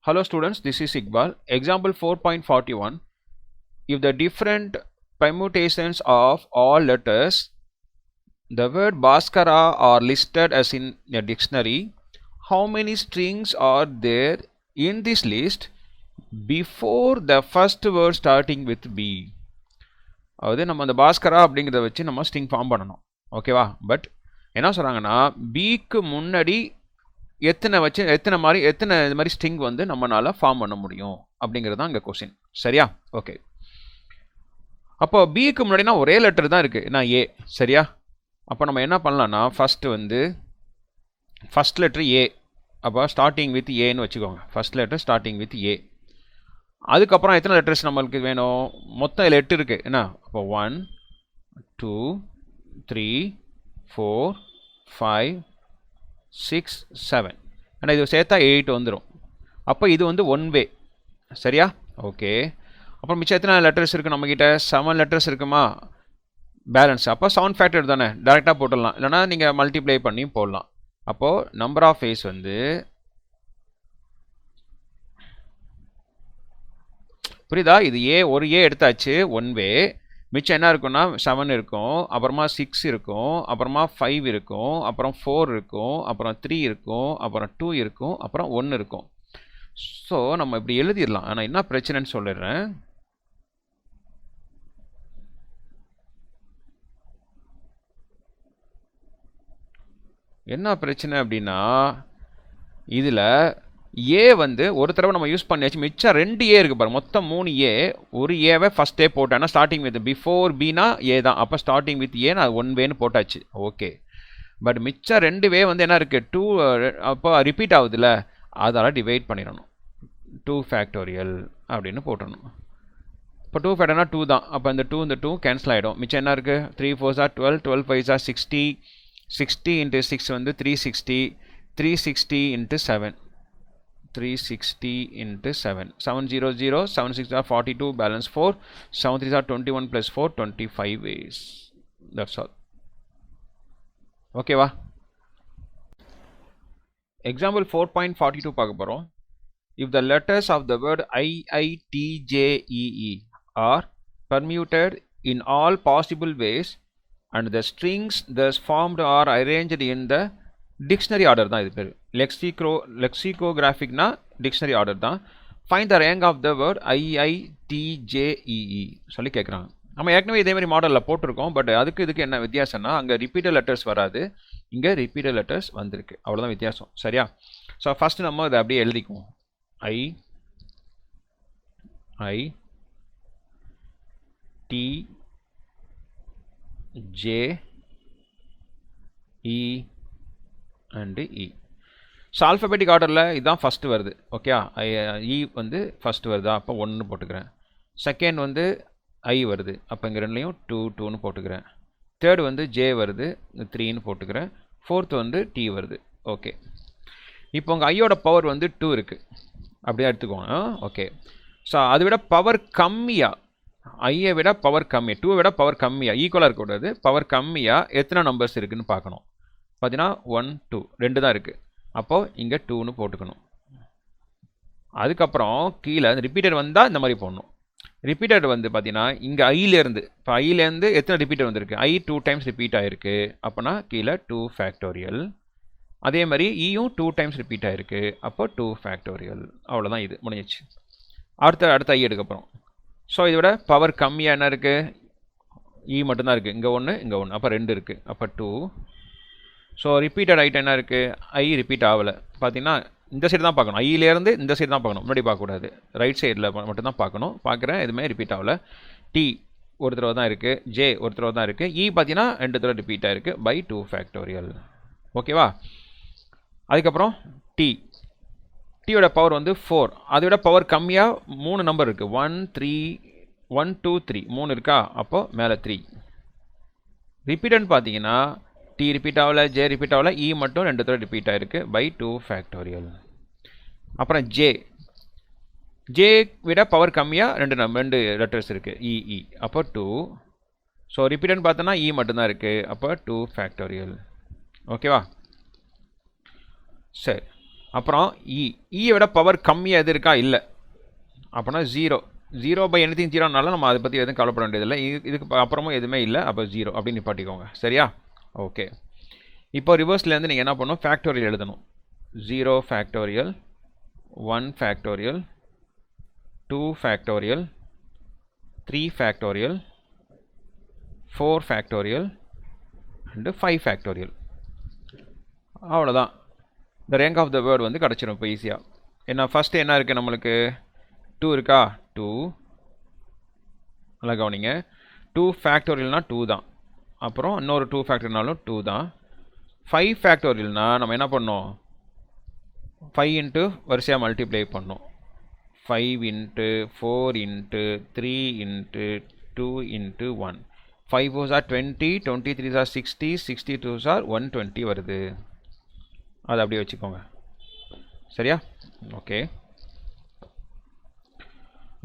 Hello students, this is Iqbal. Example 4.41. If the different permutations of all letters, the word Bhaskara are listed as in a dictionary, how many strings are there in this list before the first word starting with B? அதாவது நம்ம அந்த பாஸ்கரா அப்படிங்கிறத வச்சு நம்ம string form பண்ணணும். ஓகேவா? But என்ன சொல்கிறாங்கன்னா பிக்கு முன்னாடி எத்தனை இது மாதிரி ஸ்ட்ரிங் வந்து நம்மளால் ஃபார்ம் பண்ண முடியும் அப்படிங்கிறது தான் இங்கே கொஸ்டின். சரியா? ஓகே. அப்போ பிக்கு முன்னாடினா ஒரே லெட்டர் தான் இருக்குது, நான் ஏ. சரியா? அப்போ நம்ம என்ன பண்ணலான்னா ஃபஸ்ட்டு வந்து ஃபஸ்ட் லெட்டர் ஏ. அப்போ ஸ்டார்டிங் வித் ஏன்னு வச்சுக்கோங்க. ஃபஸ்ட் லெட்டர் ஸ்டார்டிங் வித் ஏ. அதுக்கப்புறம் எத்தனை லெட்டர்ஸ் நம்மளுக்கு வேணும்? மொத்தம் இதில் 8 இருக்குது. என்ன? அப்போ 1 2 3 4 5 6 7. ஆனால் இது சேர்த்தா 8 வந்துடும். அப்போ இது வந்து 1 வே. சரியா? ஓகே. அப்புறம் மிச்சம் எத்தனை லெட்டர்ஸ் இருக்குது நம்மக்கிட்ட? 7 லெட்டர்ஸ் இருக்குமா? பேலன்ஸ். அப்போ 7 ஃபேக்டர் தானே, டேரெக்டாக போட்டுடலாம். இல்லைனா நீங்கள் மல்டிப்ளை பண்ணி போடலாம். அப்போது நம்பர் ஆஃப் வேஸ் வந்து புரியுதா? இது ஏ, ஒரு ஏ எடுத்தாச்சு 1 வே. மிச்சம் என்ன இருக்குன்னா 7 இருக்கும், அப்புறமா 6 இருக்கும், அப்புறமா 5 இருக்கும், அப்புறம் 4 இருக்கும், அப்புறம் 3 இருக்கும், அப்புறம் 2 இருக்கும், அப்புறம் 1 இருக்கும். ஸோ நம்ம இப்படி எழுதிடலாம். ஆனால் என்ன பிரச்சனைன்னு சொல்லிடுறேன். என்ன பிரச்சனை அப்படின்னா இதில் ஏ வந்து ஒரு தடவை நம்ம யூஸ் பண்ணியாச்சு, மிச்சம் 2 ஏ இருக்குது பாருங்க. மொத்தம் 3 ஏ. ஒரு ஏவை ஃபஸ்ட்டே போட்டேன்னா ஸ்டார்டிங் வித் பிஃபோர் பினா ஏ தான். அப்போ ஸ்டார்டிங் வித் ஏ நான் 1 வேன்னு போட்டாச்சு. ஓகே. பட் மிச்சம் 2 வே வந்து என்ன இருக்குது? 2. அப்போ ரிப்பீட் ஆகுதுல்ல, அதால் டிவைட் பண்ணிடணும். 2 ஃபேக்டோரியல் அப்படின்னு போட்டுடணும். இப்போ 2 ஃபேக்டர்னா 2 தான். அப்போ இந்த 2 கேன்சல் ஆகிடும். மிச்சம் என்ன இருக்குது? 3 4 12, 12 5 60, 60 into 6 வந்து 360, 360 into 7, 360 into 7, 700, 76 are 42, balance 4, 73 are 21 plus 4, 25 ways. That's all. Okay வா? Example 4.42 பார்க்க போகிறோம். If the letters of the word IITJEE are permuted in all possible ways and the strings thus formed are arranged in the dictionary order தான் இது பேர். லெக்சிகோகிராஃபிக்னா dictionary order தான். Find the rank of the word IITJEE சொல்லி கேட்குறாங்க. நம்ம ஏற்கனவே இதே மாதிரி மாடலில் போட்டிருக்கோம். பட் இதுக்கு என்ன வித்தியாசம்னா அங்கே ரிப்பீட்டட் லெட்டர்ஸ் வராது, இங்கே ரிப்பீட்டட் லெட்டர்ஸ் வந்திருக்கு. அவ்வளோதான் வித்தியாசம். சரியா? ஸோ ஃபஸ்ட்டு நம்ம இதை அப்படியே எழுதிக்குவோம். IITJEE and E. So alphabetic ஆர்டரில் இதுதான் ஃபஸ்ட்டு வருது. ஓகே. இ வந்து ஃபஸ்ட்டு வருதா? அப்போ 1 போட்டுக்கிறேன். செகண்ட் வந்து ஐ வருது, அப்போ இங்கே ரெண்டுலேயும் 2 2ன்னு போட்டுக்கிறேன். தேர்டு வந்து ஜே வருது, 3ன்னு போட்டுக்கிறேன். ஃபோர்த்து வந்து டி வருது. ஓகே. இப்போ உங்கள் ஐயோட பவர் வந்து 2 இருக்குது, அப்படியே எடுத்துக்கோங்க. ஓகே. ஸோ அதை விட பவர் கம்மியாக, ஐயை விட பவர் கம்மியாக, 2 விட பவர் கம்மியாக, ஈக்குவலாக இருக்கக்கூடாது, பவர் கம்மியாக எத்தனை நம்பர்ஸ் இருக்குதுன்னு பார்க்கணும். பார்த்தீங்கன்னா 1 2 2 தான் இருக்குது. அப்போது இங்கே 2ன்னு போட்டுக்கணும். அதுக்கப்புறம் கீழே ரிப்பீட்டட் வந்தால் இந்த மாதிரி போடணும். ரிப்பீட்டட் வந்து பார்த்தீங்கன்னா இங்கே ஐயிலேருந்து, இப்போ ஐயிலேருந்து எத்தனை ரிப்பீட்டட் வந்திருக்கு? ஐ 2 டைம்ஸ் ரிப்பீட் ஆகிருக்கு. அப்போனா கீழே 2 ஃபேக்டோரியல். அதே மாதிரி ஈயும் 2 டைம்ஸ் ரிப்பீட் ஆகிருக்கு. அப்போ 2 ஃபேக்டோரியல். அவ்வளோதான், இது முடிஞ்சிச்சு. அடுத்த ஐ எடுக்கப்புறம். ஸோ இதோட பவர் கம்மியாக என்ன இருக்குது? இ மட்டும்தான் இருக்குது. இங்கே 1 இங்கே 1, அப்போ 2 இருக்குது. அப்போ 2. ஸோ ரிப்பீட்டட் ஐட்டம் என்ன இருக்குது? ஐ ரிப்பீட் ஆகலை. பார்த்தீங்கன்னா இந்த சைடு தான் பார்க்கணும். ஐயிலேருந்து இந்த சைடு தான் பார்க்கணும், முன்னாடி பார்க்கக்கூடாது. ரைட் சைடில் மட்டும்தான் பார்க்கணும். பார்க்குறேன், எதுவுமே ரிப்பீட் ஆகலை. டி ஒரு தடவை தான் இருக்குது, ஜே ஒரு தடவை தான் இருக்குது, இ பார்த்தீங்கன்னா 2 தடவை ரிப்பீட் ஆகிருக்கு பை 2 ஃபேக்டோரியல். ஓகேவா? அதுக்கப்புறம் டியோட பவர் வந்து 4. அதை விட பவர் கம்மியாக 3 நம்பர் இருக்குது. 1 2 3 3 இருக்கா? அப்போது மேலே 3. ரிப்பீட்டட்னு பார்த்தீங்கன்னா டி ரிப்பீட் ஆகலை, ஜே ரிப்பீட் ஆகலை, இ மட்டும் 2 தடவை ரிப்பீட் ஆகிருக்கு பை 2 ஃபேக்டோரியல். அப்புறம் ஜே விட பவர் கம்மியாக 2 லெட்டர்ஸ் இருக்குது, இஇ. அப்போ 2. ஸோ ரிப்பீட்டட்னு பார்த்தோன்னா இ மட்டும்தான் இருக்குது. அப்போ 2 ஃபேக்டோரியல். ஓகேவா? சரி. அப்புறம் இயை விட பவர் கம்மியாக எது இருக்கா இல்லை அப்போனா 0 பை எனிதிங் 0னால நம்ம அதை பற்றி எதுவும் கவலைப்பட வேண்டியதில்லை. இதுக்கு அப்புறமும் எதுவுமே இல்லை, அப்போ 0 அப்படின்னு நிப்பாட்டிக்கோங்க. சரியா? ஓகே. இப்போ ரிவர்ஸ்லேருந்து நீங்கள் என்ன பண்ணணும், ஃபேக்டோரியல் எழுதணும். 0 factorial, 1 factorial, 2 factorial, 3 factorial, 4 factorial and 5 factorial. அவ்வளோதான். இந்த ரேங்க் ஆஃப் த வேர்ட் வந்து கிடச்சிடும் இப்போ ஈஸியாக. ஏன்னா ஃபஸ்ட்டு என்ன இருக்குது நம்மளுக்கு, 2 இருக்கா, 2 நல்லா கவனிங்க. 2 ஃபேக்டோரியல்னா 2 தான். அப்புறம் இன்னொரு 2 ஃபேக்டோரியல்னாலும் 2 தான். 5 ஃபேக்டோரியல்னா நம்ம என்ன பண்ணோம், 5 இன்ட்டு வரிசையாக மல்டிப்ளை பண்ணோம். 5 into 4 into 3 into 2 into 1. 5 4s are 20, 23s are 60, 62s are 120 வருது. அதை அப்படியே வச்சுக்கோங்க. சரியா? ஓகே.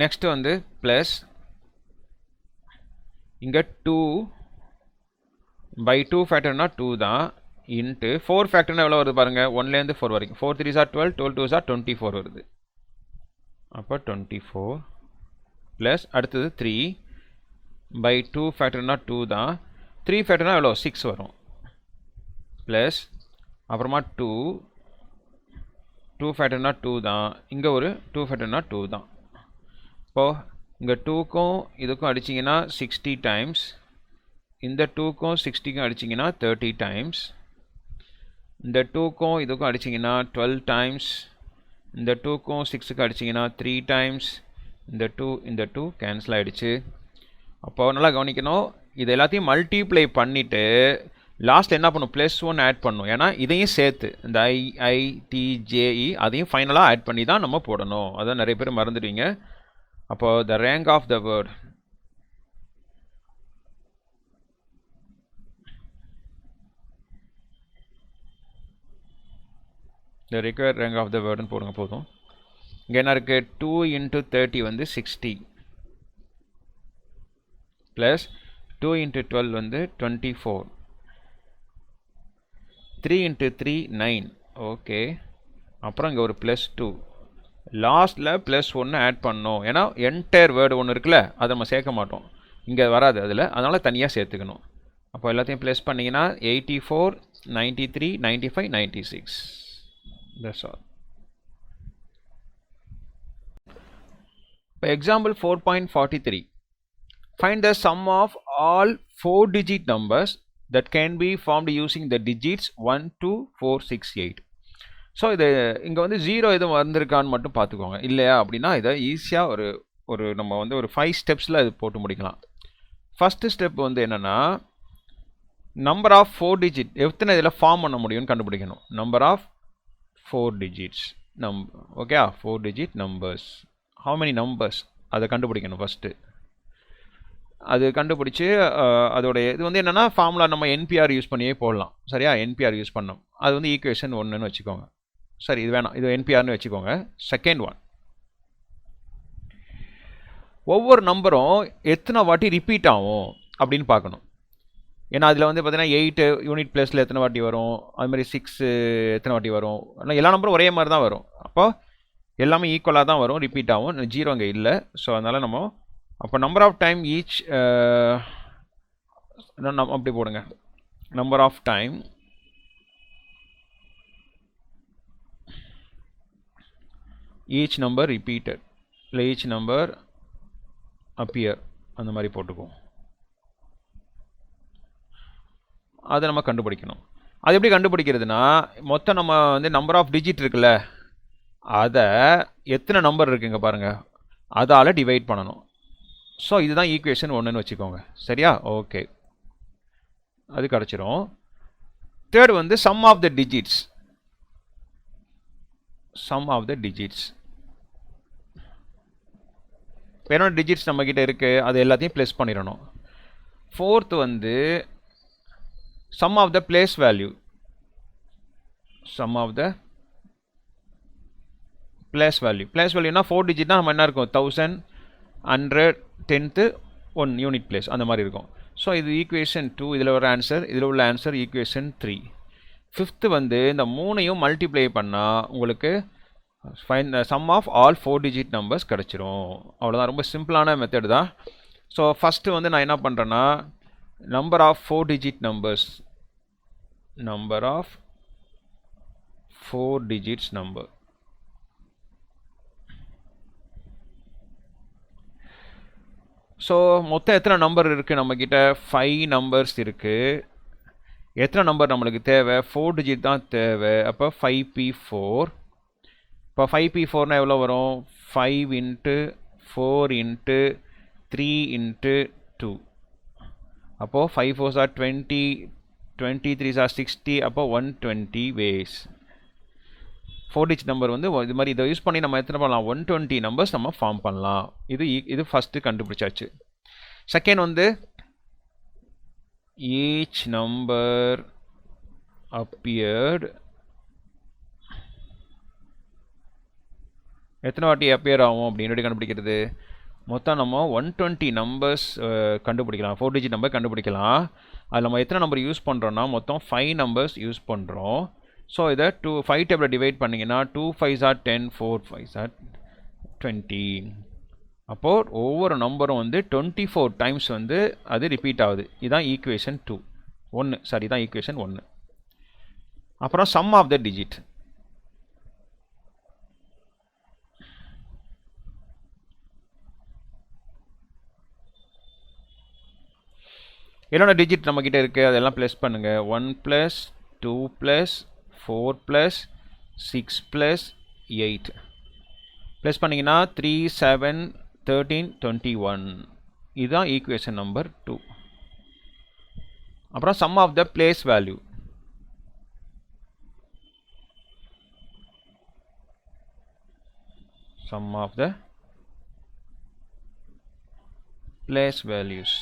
நெக்ஸ்ட் வந்து ப்ளஸ், இங்கே 2 பை 2 ஃபேக்டர்னா 2 தான், இன்ட்டு 4 ஃபேக்டர்னா எவ்வளோ வருது பாருங்கள், 1லேருந்து 4 வரைக்கும். 4 3s are 12, 12 2s are 24 வருது. அப்போ 24 ப்ளஸ் அடுத்தது 3 பை 2 ஃபேக்டர்னா 2 தான், 3 ஃபேக்டர்னா எவ்வளோ 6 வரும். ப்ளஸ் அப்புறமா 2 ஃபேக்டர்னா 2 தான், இங்கே ஒரு 2 ஃபேக்டர்னா 2 தான். இப்போது இங்கே 2க்கும் இதுக்கும் அடிச்சிங்கன்னா 60 டைம்ஸ், இந்த 2க்கும் 60க்கும் அடிச்சிங்கன்னா 30 டைம்ஸ், இந்த 2க்கும் இதுக்கும் அடிச்சிங்கன்னா 12 டைம்ஸ், இந்த 2க்கும் 6க்கும் அடிச்சிங்கன்னா 3 டைம்ஸ், இந்த 2 கேன்சல் ஆகிடுச்சு. அப்போது நல்லா கவனிக்கணும், இது எல்லாத்தையும் மல்டிப்ளை பண்ணிவிட்டு லாஸ்ட் என்ன பண்ணும், +1 ஆட் பண்ணும். ஏன்னா இதையும் சேர்த்து இந்த IITJE அதையும் ஃபைனலாக ஆட் பண்ணி தான் நம்ம போடணும். அதான் நிறைய பேர் மறந்துடுவீங்க. அப்போது the rank of the word, the required rank of the வேர்டுன்னு போடுங்க போதும். இங்கே என்ன இருக்குது, 2 இன்ட்டு 30 வந்து 60 ப்ளஸ் 2 இன்ட்டு 12 வந்து 24, 3 இன்ட்டு 3 9. ஓகே. அப்புறம் இங்கே ஒரு +2, லாஸ்ட்டில் +1 ஆட் பண்ணோம். ஏன்னா என்டையர் வேர்டு ஒன்று இருக்குல்ல, அதை நம்ம சேர்க்க மாட்டோம், இங்கே வராது அதில், அதனால் தனியாக சேர்த்துக்கணும். அப்போ எல்லாத்தையும் ப்ளஸ் பண்ணிங்கன்னா 84, 93, 95, 96. That's all. இப்போ example 4.43. Find the sum of all 4-digit numbers that can be formed using the digits 1, 2, 4, 6, 8. So இது இங்கே வந்து 0 எதுவும் வந்திருக்கான்னு மட்டும் பார்த்துக்கோங்க. இல்லையா அப்படின்னா இதை ஈஸியாக ஒரு நம்ம வந்து ஒரு 5 ஸ்டெப்ஸில் இது போட்டு முடிக்கலாம். ஃபஸ்ட்டு ஸ்டெப் வந்து என்னென்னா, நம்பர் ஆஃப் 4 டிஜிட் எத்தனை இதில் ஃபார்ம் பண்ண முடியும்னு கண்டுபிடிக்கணும். Number of 4 digits okay, 4 digit numbers, how many numbers அதை கண்டுபிடிக்கணும் ஃபஸ்ட்டு. அது கண்டுபிடிச்சி அதோடைய இது வந்து என்னென்னா ஃபார்முலா நம்ம NPR யூஸ் பண்ணியே போடலாம். சரியா? NPR யூஸ் பண்ணோம், அது வந்து ஈக்குவேஷன் 1ன்னு வச்சுக்கோங்க. சரி, இது வேணாம், இது NPRனு வச்சுக்கோங்க. செகண்ட் ஒன், ஒவ்வொரு நம்பரும் எத்தனை வாட்டி ரிப்பீட் ஆகும் அப்படின்னு பார்க்கணும். ஏன்னா அதில் வந்து பார்த்தீங்கன்னா 8 யூனிட் ப்ளஸில் எத்தனை வாட்டி வரும், அது மாதிரி 6 எத்தனை வாட்டி வரும், ஆனால் எல்லா நம்பரும் ஒரே மாதிரி தான் வரும். அப்போ எல்லாமே ஈக்குவலாக தான் வரும், ரிப்பீட் ஆகும். 0 அங்கே இல்லை. ஸோ அதனால் நம்ம அப்போ நம்பர் ஆஃப் டைம் ஈச் நம்ம அப்படி போடுங்க, number of time each number repeated, இல்லை ஈச் நம்பர் அப்பியர், அந்த மாதிரி போட்டுக்குவோம். அதை நம்ம கண்டுபிடிக்கணும். அது எப்படி கண்டுபிடிக்கிறதுனா, மொத்தம் நம்ம வந்து நம்பர் ஆஃப் டிஜிட் இருக்குல்ல, அதை எத்தனை நம்பர் இருக்குங்க பாருங்கள், அதால் டிவைட் பண்ணணும். ஸோ இதுதான் ஈக்குவேஷன் 1ன்னு வச்சுக்கோங்க. சரியா? ஓகே, அது கிடச்சிரும். தேர்ட் வந்து sum of the digits, sum of the digits, என்னோட டிஜிட்ஸ் நம்மக்கிட்ட இருக்குது, அது எல்லாத்தையும் ப்ளஸ் பண்ணிடணும். ஃபோர்த் வந்து sum of the place value, sum of the place value. place value னா 4 digit நம்ம என்ன இருக்கும், 1000, 100, 10th 1 யூனிட் பிளேஸ் அந்த மாதிரி இருக்கும். ஸோ இது ஈக்குவேஷன் 2, இதில் ஒரு ஆன்சர், இதில் உள்ள ஆன்சர் ஈக்குவேஷன் 3. ஃபிஃப்த்து வந்து இந்த மூணையும் மல்டிப்ளை பண்ணால் உங்களுக்கு fine sum of all 4 digit numbers கிடச்சிரும். அவ்வளோதான், ரொம்ப சிம்பிளான மெத்தட் தான். ஸோ ஃபஸ்ட்டு வந்து நான் என்ன பண்ணுறேன்னா number of 4 digit numbers, number of 4 digits number. So மொத்தம் எத்தனை நம்பர் இருக்குது நம்மக்கிட்ட? 5 நம்பர்ஸ் இருக்குது. எத்தனை நம்பர் நம்மளுக்கு தேவை? 4 டிஜிட் தான் தேவை. அப்போ 5p4. இப்போ 5p4னா எவ்வளோ வரும்? 5 இன்ட்டு 4 இன்ட்டு 3 இன்ட்டு 2. அப்போது 5 4s are 20, 23s are 60. அப்போ 120 ways. 4 டிஜிட் நம்பர் வந்து இது மாதிரி இதை யூஸ் பண்ணி நம்ம எத்தனை பண்ணலாம்? 120 நம்பர்ஸ் நம்ம ஃபார்ம் பண்ணலாம். இது ஃபஸ்ட்டு கண்டுபிடிச்சாச்சு. செகண்ட் வந்து each number appeared, எத்தனை வாட்டி அப்பியர் ஆகும் அப்படின்னு கண்டுபிடிக்கிறது. மொத்தம் நம்ம 120 நம்பர்ஸ் கண்டுபிடிக்கலாம், 4 டிஜிட் நம்பர் கண்டுபிடிக்கலாம். அதில் நம்ம எத்தனை நம்பர் யூஸ் பண்ணுறோன்னா மொத்தம் 5 நம்பர்ஸ் யூஸ் பண்ணுறோம். ஸோ இதை 5 டேபிள் டிவைட் பண்ணிங்கன்னா 2 5s are 10, 4 5s are 20. அப்போது ஒவ்வொரு நம்பரும் வந்து 24 டைம்ஸ் வந்து அது ரிப்பீட் ஆகுது. இதுதான் ஈக்குவேஷன் 1. இதான் ஈக்குவேஷன் 1. அப்புறம் சம் ஆஃப் த டிஜிட். என்னென்ன டிஜிட் நம்மக்கிட்ட இருக்குது அதெல்லாம் ப்ளஸ் பண்ணுங்கள். 1 + 2 + 4 + 6 + 8 ப்ளஸ் பண்ணிங்கன்னா 3 7 13 21. இதுதான் ஈக்குவேஷன் நம்பர் 2. அப்புறம் sum of the place value. Sum of the place values.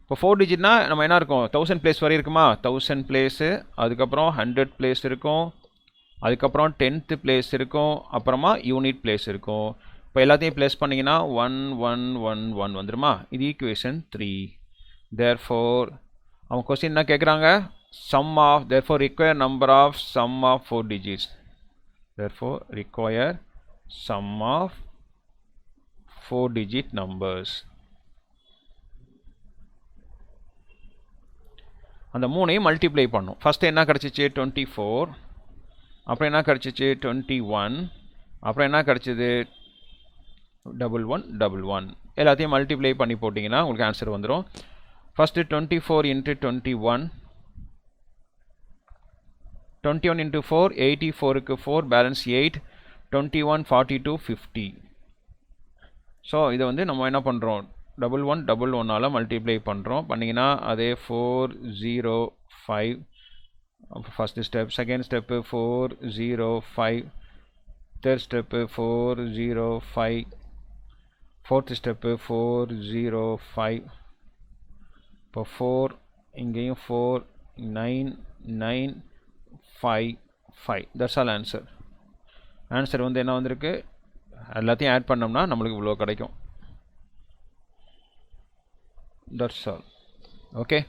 இப்போ 4 டிஜிட்னா நம்ம என்ன இருக்கும்? 1000 பிளேஸ் வரை இருக்குமா? 1000 பிளேஸு, அதுக்கப்புறம் 100 பிளேஸ் இருக்கும், அதுக்கப்புறம் 10th பிளேஸ் இருக்கும், அப்புறமா யூனிட் பிளேஸ் இருக்கும். இப்போ எல்லாத்தையும் பிளேஸ் பண்ணிங்கன்னா 1 1 1 1 வந்துடுமா? இது ஈக்குவேஷன் 3. தேர்ஃபோர் அவங்க கொஸ்டின் என்ன கேட்குறாங்க? Sum of, therefore require number of sum of 4 digits. Therefore require sum of 4 digit numbers. அந்த மூணையும் மல்டிப்ளை பண்ணும். ஃபஸ்ட்டு என்ன கிடச்சிச்சு? 24. அப்புறம் என்ன கிடச்சிச்சு? 21. அப்புறம் என்ன கிடச்சிது? 11 11. எல்லாத்தையும் மல்டிப்ளை பண்ணி போட்டிங்கன்னா உங்களுக்கு ஆன்சர் வந்துடும். First 24 into 21. 21 into 4 84க்கு 4 balance 8. 21 42 50. So இதை வந்து நம்ம என்ன பண்ணுறோம்? 11 11ஆல் மல்டிப்ளை பண்ணுறோம். பண்ணிங்கன்னா அதே 4 0 5. First step. Second step 4 0 5. Third step 4 0 5. Fourth step 4 0 5. இப்போ 4 இங்கேயும் 4 9 9 5 5. That's all answer. ஆன்சர் வந்து என்ன வந்திருக்கு? எல்லாத்தையும் ஆட் பண்ணோம்னா நம்மளுக்கு இவ்வளோ கிடைக்கும். That's all. Okay.